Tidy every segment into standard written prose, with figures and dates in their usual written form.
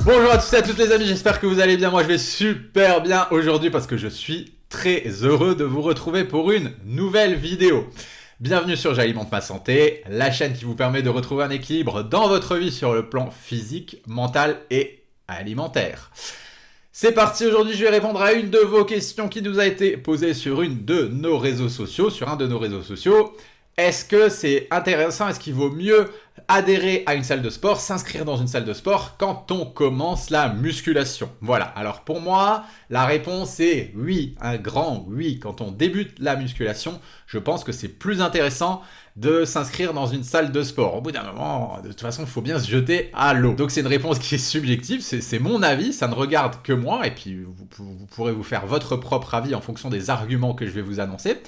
Bonjour à tous et à toutes les amis, j'espère que vous allez bien. Moi je vais super bien aujourd'hui parce que je suis très heureux de vous retrouver pour une nouvelle vidéo. Bienvenue sur J'alimente ma santé, la chaîne qui vous permet de retrouver un équilibre dans votre vie sur le plan physique, mental et alimentaire. C'est parti, aujourd'hui je vais répondre à une de vos questions qui nous a été posée sur un de nos réseaux sociaux. Est-ce que c'est intéressant, est-ce qu'il vaut mieux adhérer à une salle de sport, s'inscrire dans une salle de sport quand on commence la musculation? Voilà, alors pour moi, la réponse est oui, un grand oui. Quand on débute la musculation, je pense que c'est plus intéressant de s'inscrire dans une salle de sport. Au bout d'un moment, de toute façon, il faut bien se jeter à l'eau. Donc c'est une réponse qui est subjective, c'est mon avis, ça ne regarde que moi, et puis vous pourrez vous faire votre propre avis en fonction des arguments que je vais vous annoncer.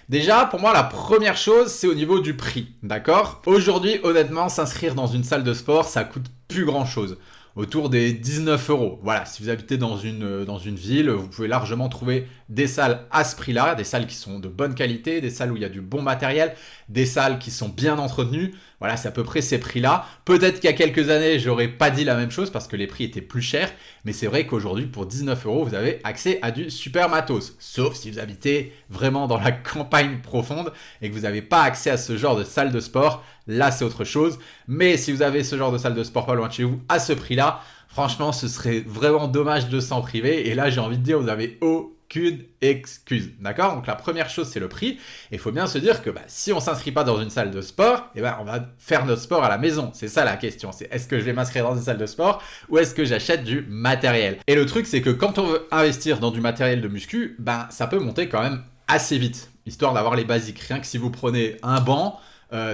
Déjà, pour moi, la première chose, c'est au niveau du prix, d'accord? Aujourd'hui, honnêtement, s'inscrire dans une salle de sport, ça coûte plus grand-chose. Autour des 19 €. Voilà, si vous habitez dans une ville, vous pouvez largement trouver des salles à ce prix-là, des salles qui sont de bonne qualité, des salles où il y a du bon matériel, des salles qui sont bien entretenues. Voilà, c'est à peu près ces prix-là. Peut-être qu'il y a quelques années, j'aurais pas dit la même chose parce que les prix étaient plus chers, mais c'est vrai qu'aujourd'hui, pour 19 €, vous avez accès à du super matos. Sauf si vous habitez vraiment dans la campagne profonde et que vous n'avez pas accès à ce genre de salle de sport. Là, c'est autre chose. Mais si vous avez ce genre de salle de sport pas loin de chez vous, à ce prix-là, franchement, ce serait vraiment dommage de s'en priver. Et là, j'ai envie de dire, vous n'avez aucune excuse. D'accord? Donc, la première chose, c'est le prix. Et il faut bien se dire que si on ne s'inscrit pas dans une salle de sport, on va faire notre sport à la maison. C'est ça la question. C'est est-ce que je vais m'inscrire dans une salle de sport ou est-ce que j'achète du matériel? Et le truc, c'est que quand on veut investir dans du matériel de muscu, ça peut monter quand même assez vite, histoire d'avoir les basiques. Rien que si vous prenez un banc,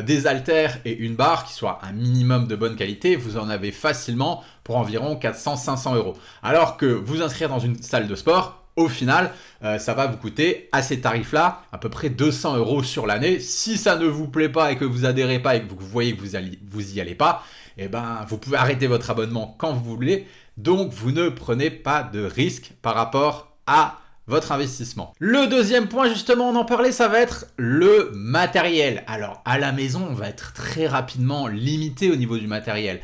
des haltères et une barre qui soit un minimum de bonne qualité, vous en avez facilement pour environ 400-500 €. Alors que vous inscrire dans une salle de sport, au final, ça va vous coûter à ces tarifs-là à peu près 200 € sur l'année. Si ça ne vous plaît pas et que vous adhérez pas et que vous voyez que vous y allez pas, vous pouvez arrêter votre abonnement quand vous voulez. Donc, vous ne prenez pas de risque par rapport à votre investissement. Le deuxième point, justement, on en parlait, ça va être le matériel. Alors, à la maison, on va être très rapidement limité au niveau du matériel.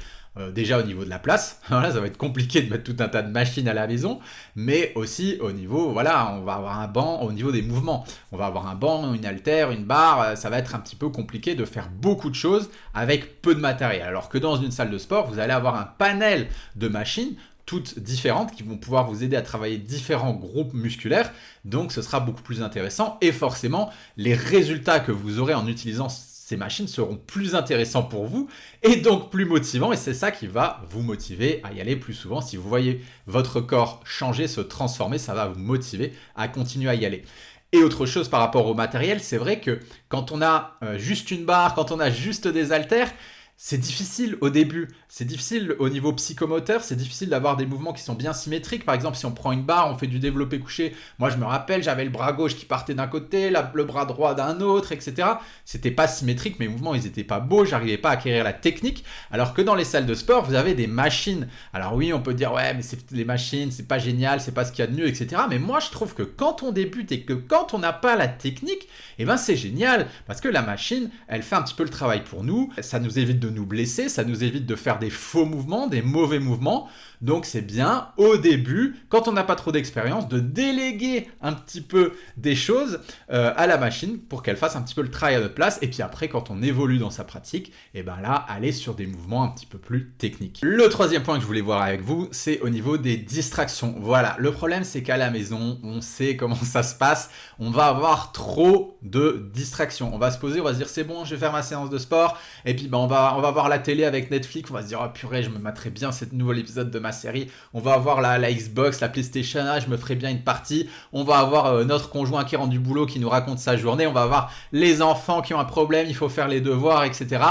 Déjà au niveau de la place, voilà, ça va être compliqué de mettre tout un tas de machines à la maison, mais aussi au niveau, voilà, on va avoir un banc au niveau des mouvements. On va avoir un banc, une haltère, une barre, ça va être un petit peu compliqué de faire beaucoup de choses avec peu de matériel. Alors que dans une salle de sport, vous allez avoir un panel de machines toutes différentes qui vont pouvoir vous aider à travailler différents groupes musculaires. Donc ce sera beaucoup plus intéressant et forcément les résultats que vous aurez en utilisant ces machines seront plus intéressants pour vous et donc plus motivants, et c'est ça qui va vous motiver à y aller plus souvent. Si vous voyez votre corps changer, se transformer, ça va vous motiver à continuer à y aller. Et autre chose par rapport au matériel, c'est vrai que quand on a juste une barre, quand on a juste des haltères, c'est difficile au début, c'est difficile au niveau psychomoteur, c'est difficile d'avoir des mouvements qui sont bien symétriques. Par exemple, si on prend une barre, on fait du développé couché. Moi, je me rappelle, j'avais le bras gauche qui partait d'un côté, le bras droit d'un autre, etc. C'était pas symétrique, mes mouvements, ils étaient pas beaux, j'arrivais pas à acquérir la technique. Alors que dans les salles de sport, vous avez des machines. Alors oui, on peut dire, ouais, mais c'est les machines, c'est pas génial, c'est pas ce qu'il y a de mieux, etc. Mais moi, je trouve que quand on débute et que quand on n'a pas la technique, c'est génial. Parce que la machine, elle fait un petit peu le travail pour nous. Ça nous évite de nous blesser, ça nous évite de faire des faux mouvements, des mauvais mouvements. Donc c'est bien au début, quand on n'a pas trop d'expérience, de déléguer un petit peu des choses à la machine pour qu'elle fasse un petit peu le travail à notre place. Et puis après, quand on évolue dans sa pratique, là, aller sur des mouvements un petit peu plus techniques. Le troisième point que je voulais voir avec vous, c'est au niveau des distractions. Voilà, le problème c'est qu'à la maison, on sait comment ça se passe, on va avoir trop de distractions. On va se poser, on va se dire c'est bon, je vais faire ma séance de sport, et puis on va voir la télé avec Netflix, on va se dire oh purée, je me materai bien cet nouvel épisode de ma série, on va avoir la Xbox, la PlayStation, je me ferai bien une partie, on va avoir notre conjoint qui rentre du boulot qui nous raconte sa journée, on va avoir les enfants qui ont un problème, il faut faire les devoirs, etc.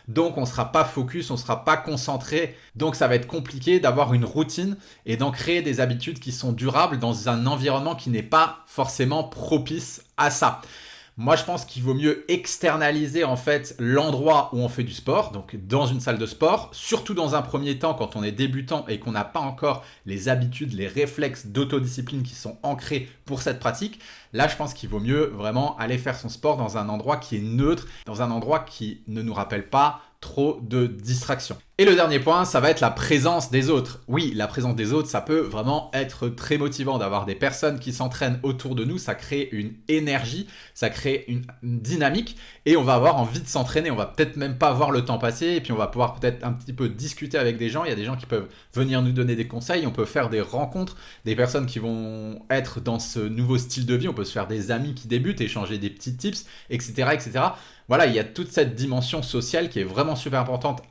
Donc on ne sera pas focus, on ne sera pas concentré, donc ça va être compliqué d'avoir une routine et d'en créer des habitudes qui sont durables dans un environnement qui n'est pas forcément propice à ça. Moi, je pense qu'il vaut mieux externaliser en fait l'endroit où on fait du sport, donc dans une salle de sport, surtout dans un premier temps quand on est débutant et qu'on n'a pas encore les habitudes, les réflexes d'autodiscipline qui sont ancrés pour cette pratique. Là, je pense qu'il vaut mieux vraiment aller faire son sport dans un endroit qui est neutre, dans un endroit qui ne nous rappelle pas trop de distractions. Et le dernier point, ça va être la présence des autres. Oui, la présence des autres, ça peut vraiment être très motivant d'avoir des personnes qui s'entraînent autour de nous. Ça crée une énergie, ça crée une dynamique et on va avoir envie de s'entraîner. On va peut-être même pas voir le temps passer et puis on va pouvoir peut-être un petit peu discuter avec des gens. Il y a des gens qui peuvent venir nous donner des conseils. On peut faire des rencontres, des personnes qui vont être dans ce nouveau style de vie. On peut se faire des amis qui débutent, échanger des petits tips, etc., etc. Voilà, il y a toute cette dimension sociale qui est vraiment super importante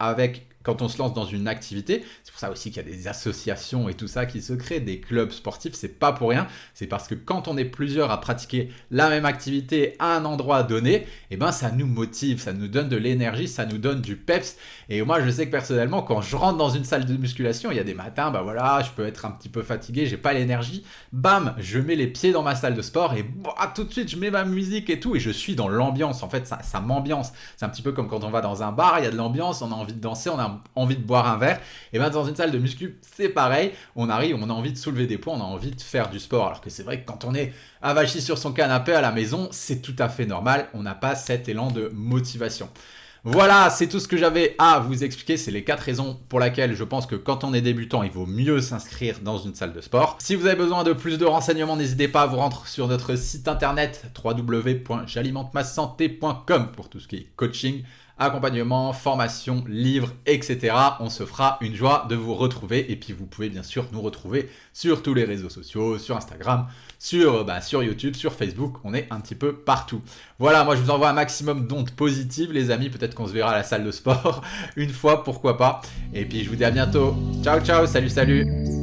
quand on se lance dans une activité. C'est pour ça aussi qu'il y a des associations et tout ça qui se créent, des clubs sportifs, c'est pas pour rien. C'est parce que quand on est plusieurs à pratiquer la même activité à un endroit donné, eh ben ça nous motive, ça nous donne de l'énergie, ça nous donne du peps. Et moi, je sais que personnellement, quand je rentre dans une salle de musculation, il y a des matins, bah voilà, je peux être un petit peu fatigué, j'ai pas l'énergie. Bam, je mets les pieds dans ma salle de sport et tout de suite, je mets ma musique et tout et je suis dans l'ambiance. En fait, ça m'ambiance. C'est un petit peu comme quand on va dans un bar, il y a de l'ambiance, on a envie de danser, on a envie de boire un verre. Et bien dans une salle de muscu, c'est pareil. On arrive, on a envie de soulever des poids, on a envie de faire du sport. Alors que c'est vrai que quand on est avachi sur son canapé à la maison, c'est tout à fait normal. On n'a pas cet élan de motivation. Voilà, c'est tout ce que j'avais à vous expliquer. C'est les 4 raisons pour lesquelles je pense que quand on est débutant, il vaut mieux s'inscrire dans une salle de sport. Si vous avez besoin de plus de renseignements, n'hésitez pas à vous rendre sur notre site internet www.j'alimentemassanté.com pour tout ce qui est coaching, accompagnement, formation, livres, etc. On se fera une joie de vous retrouver. Et puis vous pouvez bien sûr nous retrouver sur tous les réseaux sociaux, sur Instagram, sur YouTube, sur Facebook. On est un petit peu partout. Voilà, moi je vous envoie un maximum d'ondes positives les amis. Peut-être qu'on se verra à la salle de sport une fois, pourquoi pas. Et puis je vous dis à bientôt. Ciao, ciao, salut, salut.